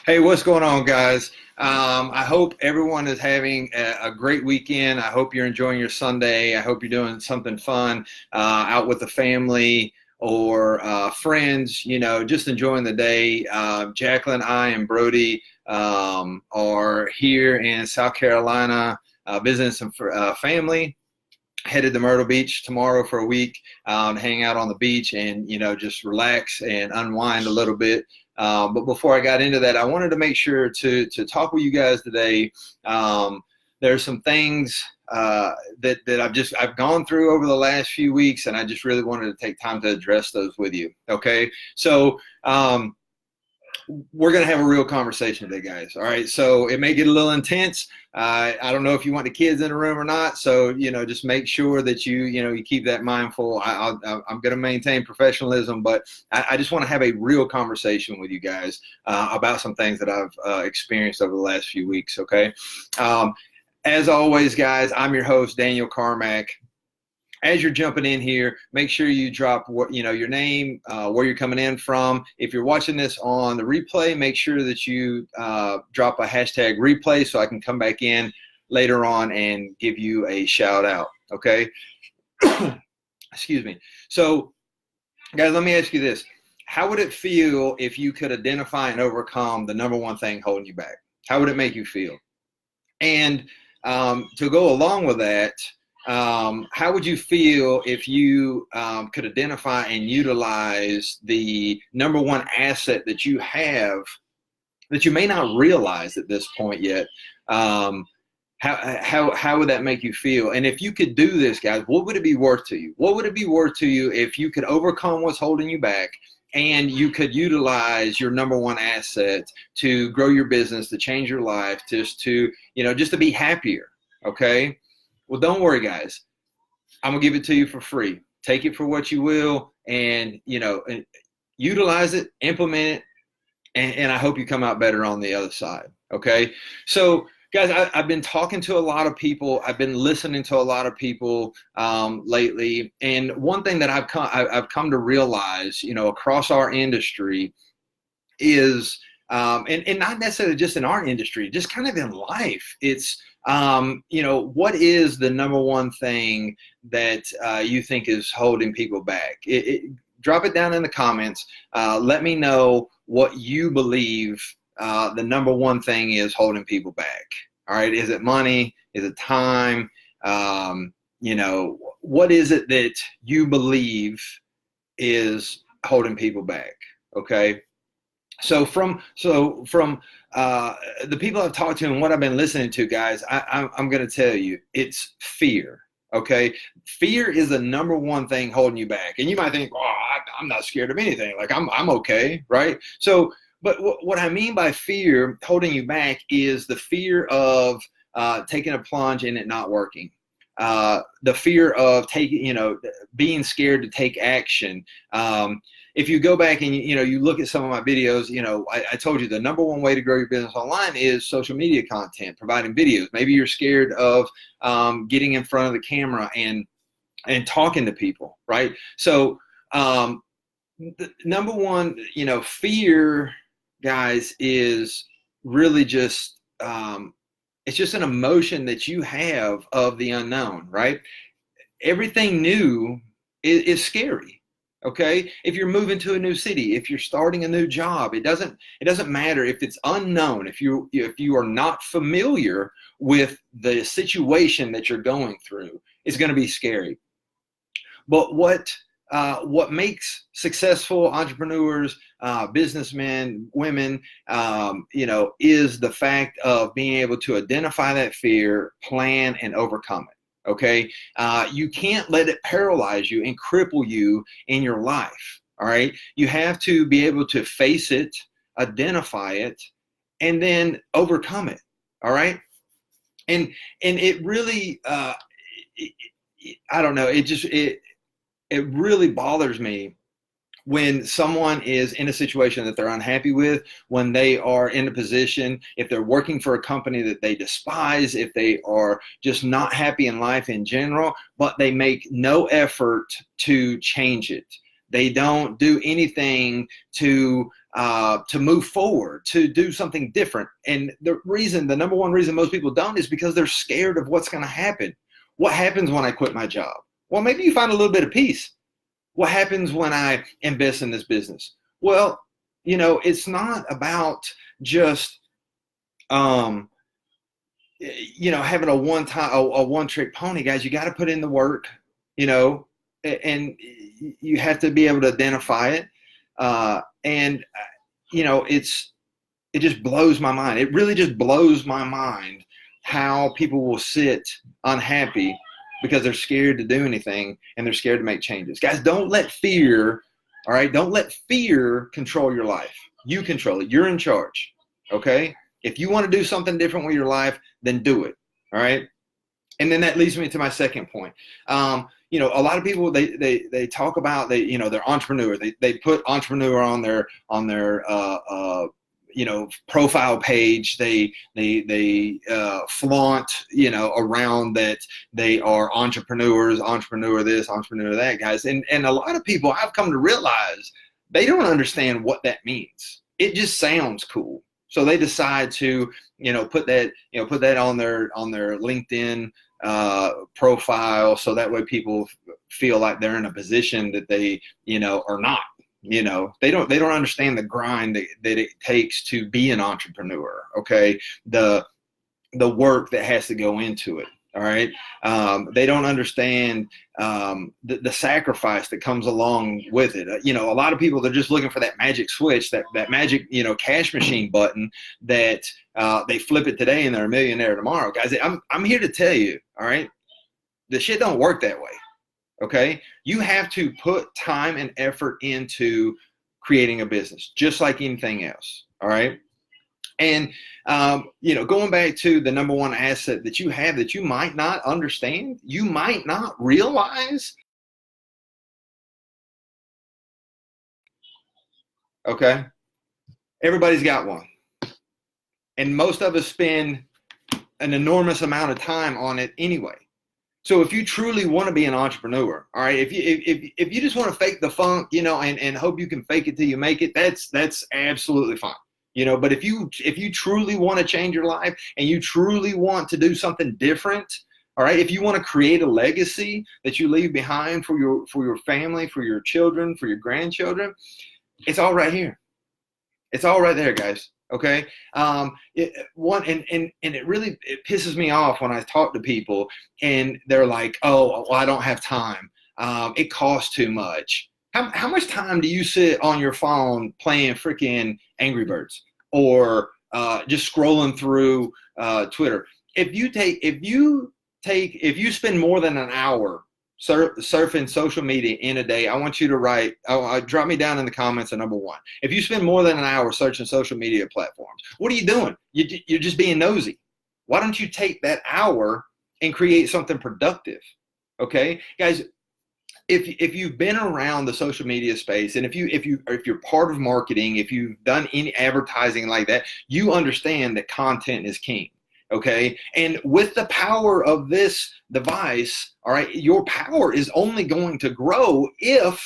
Hey, what's going on, guys? I hope everyone is having a great weekend. I hope you're enjoying your Sunday. I hope you're doing something fun out with the family or friends, just enjoying the day. Jacqueline, I, and Brody are here in South Carolina visiting some family. Headed to Myrtle Beach tomorrow for a week, hang out on the beach and, just relax and unwind a little bit. But before I got into that, I wanted to make sure to talk with you guys today. There's some things that I've gone through over the last few weeks, and I just really wanted to take time to address those with you. Okay, so we're going to have a real conversation today, guys. All right. So it may get a little intense. I don't know if you want the kids in the room or not. So, just make sure that you keep that mindful. I'm going to maintain professionalism, but I just want to have a real conversation with you guys about some things that I've experienced over the last few weeks. Okay. As always, guys, I'm your host, Daniel Carmack. As you're jumping in here, make sure you drop your name, where you're coming in from. If you're watching this on the replay, make sure that you drop a hashtag replay so I can come back in later on and give you a shout out. Okay. Excuse me. So, guys, let me ask you this. How would it feel if you could identify and overcome the number one thing holding you back? How would it make you feel? And to go along with that, how would you feel if you could identify and utilize the number one asset that you have that you may not realize at this point yet? How would that make you feel? And if you could do this, guys, what would it be worth to you? What would it be worth to you if you could overcome what's holding you back and you could utilize your number one asset to grow your business, to change your life, just to be happier? Okay. Well, don't worry, guys. I'm going to give it to you for free. Take it for what you will and utilize it, implement it, and I hope you come out better on the other side, okay? So, guys, I've been talking to a lot of people. I've been listening to a lot of people lately, and one thing that I've come to realize, across our industry is, and not necessarily just in our industry, just kind of in life, it's what is the number one thing that you think is holding people back? Drop it down in the comments. Let me know what you believe the number one thing is holding people back. All right. Is it money? Is it time? What is it that you believe is holding people back? Okay. So from the people I've talked to and what I've been listening to, guys, I'm going to tell you, it's fear. Okay. Fear is the number one thing holding you back. And you might think, oh, I'm not scared of anything. Like I'm okay. Right. So, but what I mean by fear holding you back is the fear of taking a plunge and it not working. The fear of being scared to take action. If you go back and you look at some of my videos, I told you the number one way to grow your business online is social media content, providing videos. Maybe you're scared of getting in front of the camera and talking to people, right? So the number one, fear, guys, is really just it's just an emotion that you have of the unknown, right? Everything new is scary. Okay. If you're moving to a new city, if you're starting a new job, it doesn't matter if it's unknown. If you are not familiar with the situation that you're going through, it's going to be scary. But what makes successful entrepreneurs, businessmen, women, is the fact of being able to identify that fear, plan, and overcome it. Okay. You can't let it paralyze you and cripple you in your life. All right. You have to be able to face it, identify it, and then overcome it. All right. And it really, I don't know. It really bothers me when someone is in a situation that they're unhappy with, when they are in a position, if they're working for a company that they despise, if they are just not happy in life in general, but they make no effort to change it. They don't do anything to to move forward, to do something different. And the number one reason most people don't is because they're scared of what's going to happen. What happens when I quit my job? Well, maybe you find a little bit of peace. What happens when I invest in this business? Well, it's not about just, having a one-trick pony, guys. You got to put in the work, and you have to be able to identify it. It just blows my mind. It really just blows my mind how people will sit unhappy because they're scared to do anything and they're scared to make changes. Guys, don't let fear, all right? Don't let fear control your life. You control it. You're in charge, okay? If you want to do something different with your life, then do it, all right? And then that leads me to my second point. A lot of people, they talk about, they're entrepreneurs. They put entrepreneur on their profile page. They flaunt, around that they are entrepreneurs, entrepreneur this, entrepreneur that, guys. And a lot of people, I've come to realize, they don't understand what that means. It just sounds cool. So they decide to, put that on their LinkedIn profile, so that way people feel like they're in a position that they, are not. They don't understand the grind that it takes to be an entrepreneur. Okay, the work that has to go into it. All right, they don't understand the sacrifice that comes along with it. A lot of people, they're just looking for that magic switch, that magic cash machine button that they flip it today and they're a millionaire tomorrow. Guys, I'm here to tell you, all right, the shit don't work that way. Okay, you have to put time and effort into creating a business, just like anything else. All right. And, going back to the number one asset that you have that you might not understand, you might not realize. Okay. Everybody's got one. And most of us spend an enormous amount of time on it anyway. So if you truly want to be an entrepreneur, all right, if you just want to fake the funk, and hope you can fake it till you make it, that's absolutely fine. But if you truly want to change your life and you truly want to do something different, all right, if you want to create a legacy that you leave behind for your family, for your children, for your grandchildren, it's all right here. It's all right there, guys. Okay. It pisses me off when I talk to people and they're like, oh, well, I don't have time. It costs too much. How much time do you sit on your phone playing freaking Angry Birds or just scrolling through Twitter? If you spend more than an hour surfing social media in a day, I want you to drop me down in the comments a number one. If you spend more than an hour searching social media platforms, what are you doing? You're just being nosy. Why don't you take that hour and create something productive? Okay, guys. If you've been around the social media space, and if you're part of marketing, if you've done any advertising like that, you understand that content is king. Okay, and with the power of this device, all right, your power is only going to grow if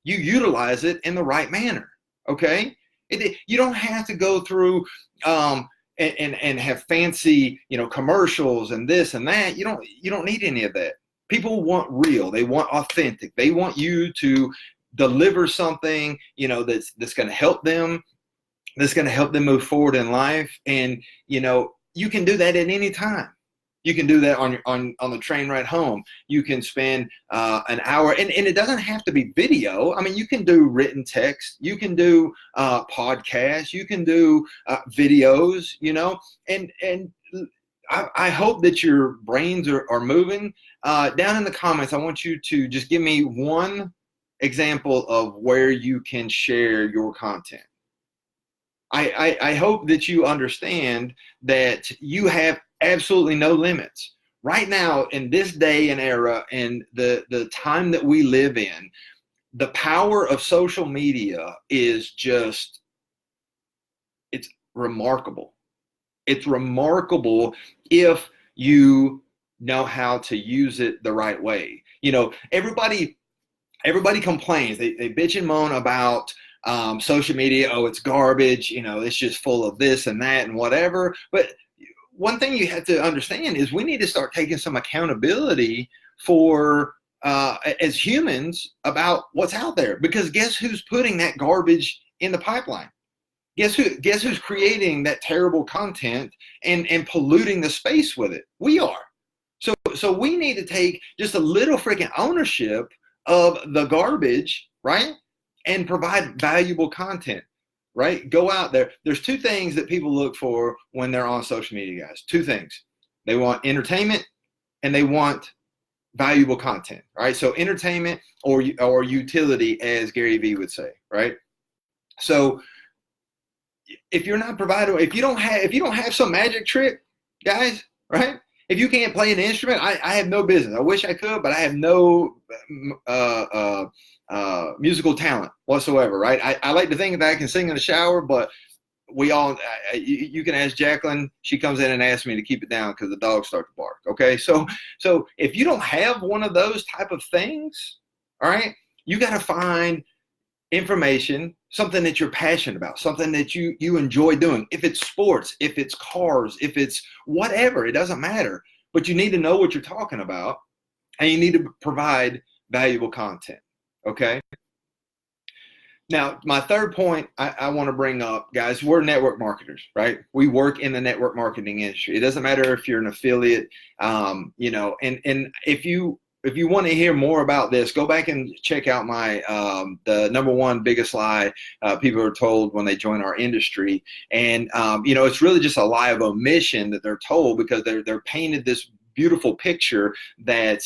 you utilize it in the right manner. Okay, you don't have to go through and have fancy commercials and this and that. You don't need any of that. People want real. They want authentic. They want you to deliver something, that's going to help them, that's going to help them move forward in life. And, you can do that at any time. You can do that on the train ride home. You can spend an hour, and it doesn't have to be video. I mean, you can do written text. You can do podcasts. You can do videos, and I hope that your brains are moving. Down in the comments, I want you to just give me one example of where you can share your content. I hope that you understand that you have absolutely no limits. Right now, in this day and era, and the time that we live in, the power of social media is just, it's remarkable. It's remarkable if you know how to use it the right way. Everybody complains. They bitch and moan about social media, oh, it's garbage, you know, it's just full of this and that and whatever. But one thing you have to understand is we need to start taking some accountability for as humans about what's out there, because guess who's putting that garbage in the pipeline? Guess who's creating that terrible content and polluting the space with it? We are. So we need to take just a little freaking ownership of the garbage, right? And provide valuable content, right? Go out there. There's two things that people look for when they're on social media, guys. Two things. They want entertainment and they want valuable content, right? So entertainment or utility, as Gary Vee would say, right? So if you're not providing, if you don't have some magic trick, guys, right? If you can't play an instrument, I have no business. I wish I could, but I have no musical talent whatsoever, right? I like to think that I can sing in the shower, but you can ask Jacqueline. She comes in and asks me to keep it down because the dogs start to bark. Okay, so if you don't have one of those type of things, all right, you got to find information, something that you're passionate about, something that you enjoy doing. If it's sports, if it's cars, if it's whatever, it doesn't matter. But you need to know what you're talking about, and you need to provide valuable content. Okay. Now, my third point I want to bring up, guys, we're network marketers, right? We work in the network marketing industry. It doesn't matter if you're an affiliate, you know, and if you want to hear more about this, go back and check out my the number one biggest lie people are told when they join our industry. And, you know, it's really just a lie of omission that they're told, because they're painted this beautiful picture that,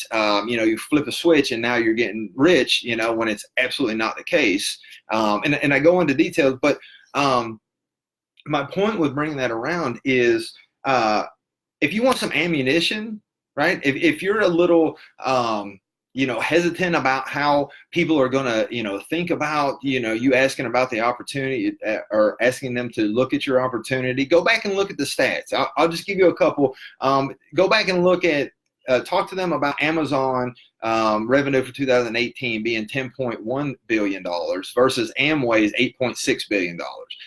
you know, you flip a switch and now you're getting rich, you know, when it's absolutely not the case. And I go into details, but my point with bringing that around is if you want some ammunition, right? If you're a little, you know, hesitant about how people are going to, you know, think about, you know, you asking about the opportunity or asking them to look at your opportunity, go back and look at the stats. I'll just give you a couple. Go back and look at, talk to them about Amazon revenue for 2018 being $10.1 billion versus Amway's $8.6 billion.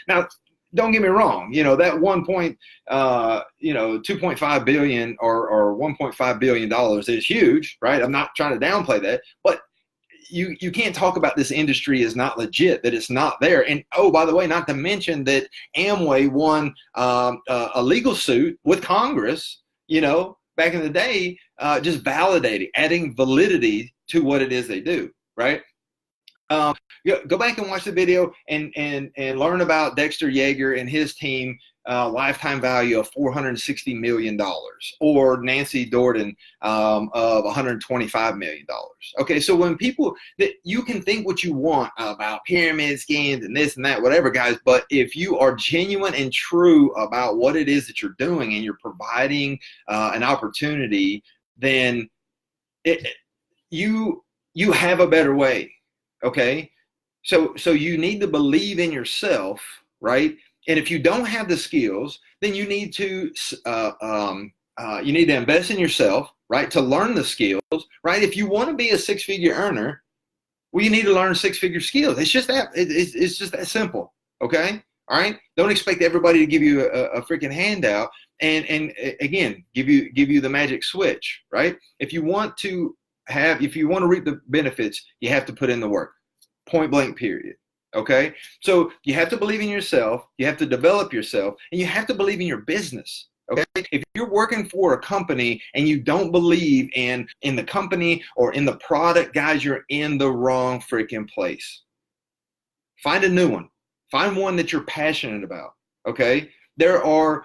Now, don't get me wrong, you know, that $2.5 billion or $1.5 billion is huge, right? I'm not trying to downplay that, but you can't talk about this industry as not legit, that it's not there. And oh, by the way, not to mention that Amway won a legal suit with Congress, you know, back in the day, just validating, adding validity to what it is they do, right? Go back and watch the video and learn about Dexter Yeager and his team, lifetime value of $460 million, or Nancy Dordan of $125 million. Okay, so when people, that you can think what you want about pyramid schemes and this and that, whatever, guys, but if you are genuine and true about what it is that you're doing and you're providing an opportunity, then you have a better way. Okay, so you need to believe in yourself, right? And if you don't have the skills, then you need to invest in yourself, right? To learn the skills, right? If you want to be a six-figure earner, well, you need to learn six-figure skills. It's just that it's just that simple. Okay, all right. Don't expect everybody to give you a freaking handout and again give you the magic switch, right? If you want to reap the benefits, you have to put in the work. Point blank, period. Okay? So you have to believe in yourself, you have to develop yourself, and you have to believe in your business. Okay? If you're working for a company and you don't believe in the company or in the product, guys, you're in the wrong freaking place. Find a new one. Find one that you're passionate about. Okay? There are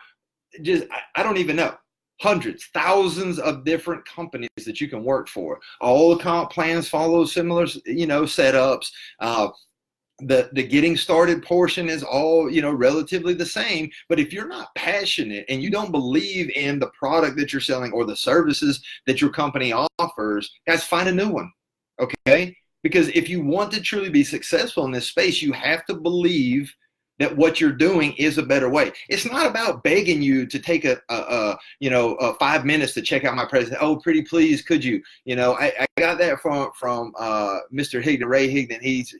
just, I don't even know, hundreds, thousands of different companies that you can work for. All the comp plans follow similar, you know, setups. The getting started portion is all, you know, relatively the same. But if you're not passionate and you don't believe in the product that you're selling or the services that your company offers, guys, find a new one. Okay? Because if you want to truly be successful in this space, you have to believe that what you're doing is a better way. It's not about begging you to take a 5 minutes to check out my presentation. Oh, pretty please, could you? I got that from Mr. Higdon, Ray Higdon. He's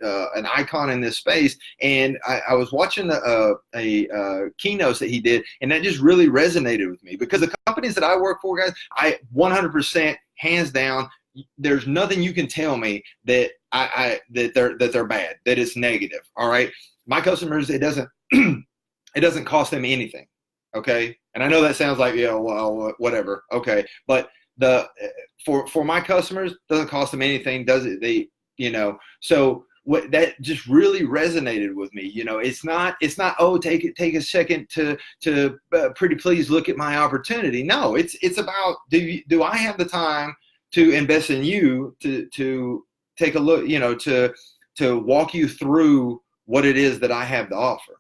an icon in this space, and I was watching a keynotes that he did, and that just really resonated with me, because the companies that I work for, guys, I 100% hands down, there's nothing you can tell me that that they're bad, that it's negative. All right. My customers, it doesn't cost them anything. Okay. And I know that sounds like, well, whatever. Okay. But for my customers, it doesn't cost them anything, does it? So what that just really resonated with me. It's not, oh, take a second to pretty please look at my opportunity. No, it's about, do I have the time to invest in you, to take a look, to walk you through what it is that I have to offer.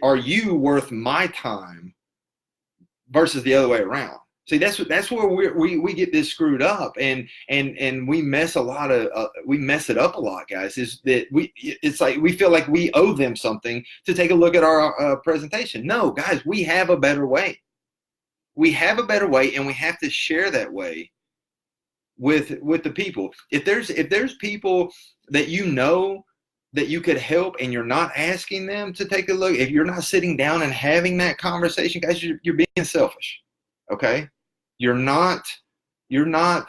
Are you worth my time versus the other way around? See, that's where we get this screwed up, and we mess it up a lot, guys. Is that it's like we feel like we owe them something to take a look at our presentation. No, guys, we have a better way. We have a better way, and we have to share that way with the people. If there's people that that you could help, and you're not asking them to take a look, if you're not sitting down and having that conversation, guys, you're being selfish. Okay? You're not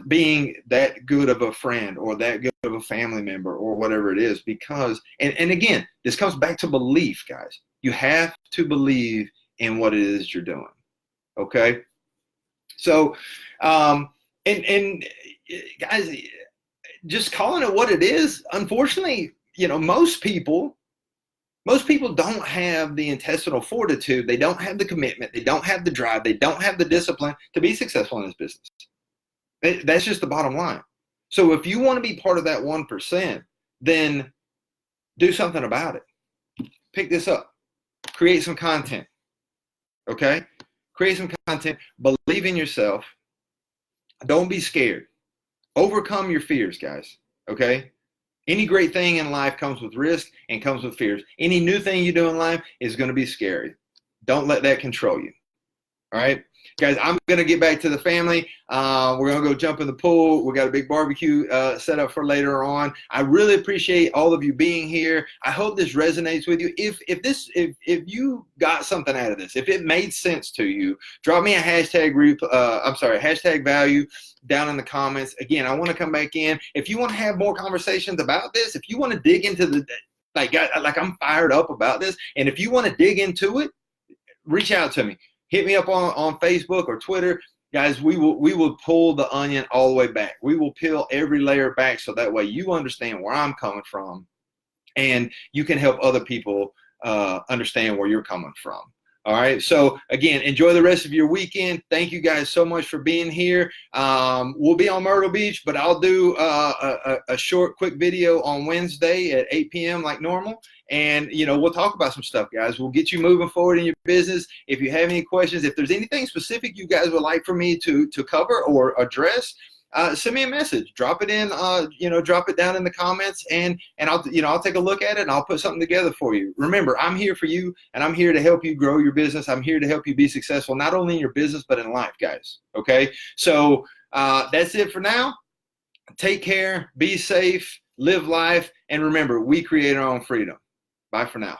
being that good of a friend or that good of a family member or whatever it is, because and again, this comes back to belief, guys. You have to believe in what it is you're doing. Okay? So and guys, just calling it what it is, unfortunately, most people don't have the intestinal fortitude. They don't have the commitment. They don't have the drive. They don't have the discipline to be successful in this business. That's just the bottom line. So if you want to be part of that 1%, then do something about it. Pick this up. Create some content. Okay? Create some content. Believe in yourself. Don't be scared. Overcome your fears, guys. Okay? Any great thing in life comes with risk and comes with fears. Any new thing you do in life is going to be scary. Don't let that control you. All right? Guys, I'm going to get back to the family. We're going to go jump in the pool. We got a big barbecue set up for later on. I really appreciate all of you being here. I hope this resonates with you. If you got something out of this, if it made sense to you, drop me a hashtag value down in the comments. Again, I want to come back in. If you want to have more conversations about this, if you want to dig into like I'm fired up about this, and if you want to dig into it, reach out to me. Hit me up on Facebook or Twitter. Guys, we will pull the onion all the way back. We will peel every layer back, so that way you understand where I'm coming from, and you can help other people understand where you're coming from. All right. So again, enjoy the rest of your weekend. Thank you guys so much for being here. We'll be on Myrtle Beach, but I'll do a short, quick video on Wednesday at 8 p.m. like normal. And, we'll talk about some stuff, guys. We'll get you moving forward in your business. If you have any questions, if there's anything specific you guys would like for me to cover or address, send me a message. Drop it in, drop it down in the comments, and I'll take a look at it, and I'll put something together for you. Remember, I'm here for you, and I'm here to help you grow your business. I'm here to help you be successful, not only in your business, but in life, guys. Okay? So that's it for now. Take care, be safe, live life, and remember, we create our own freedom. Bye for now.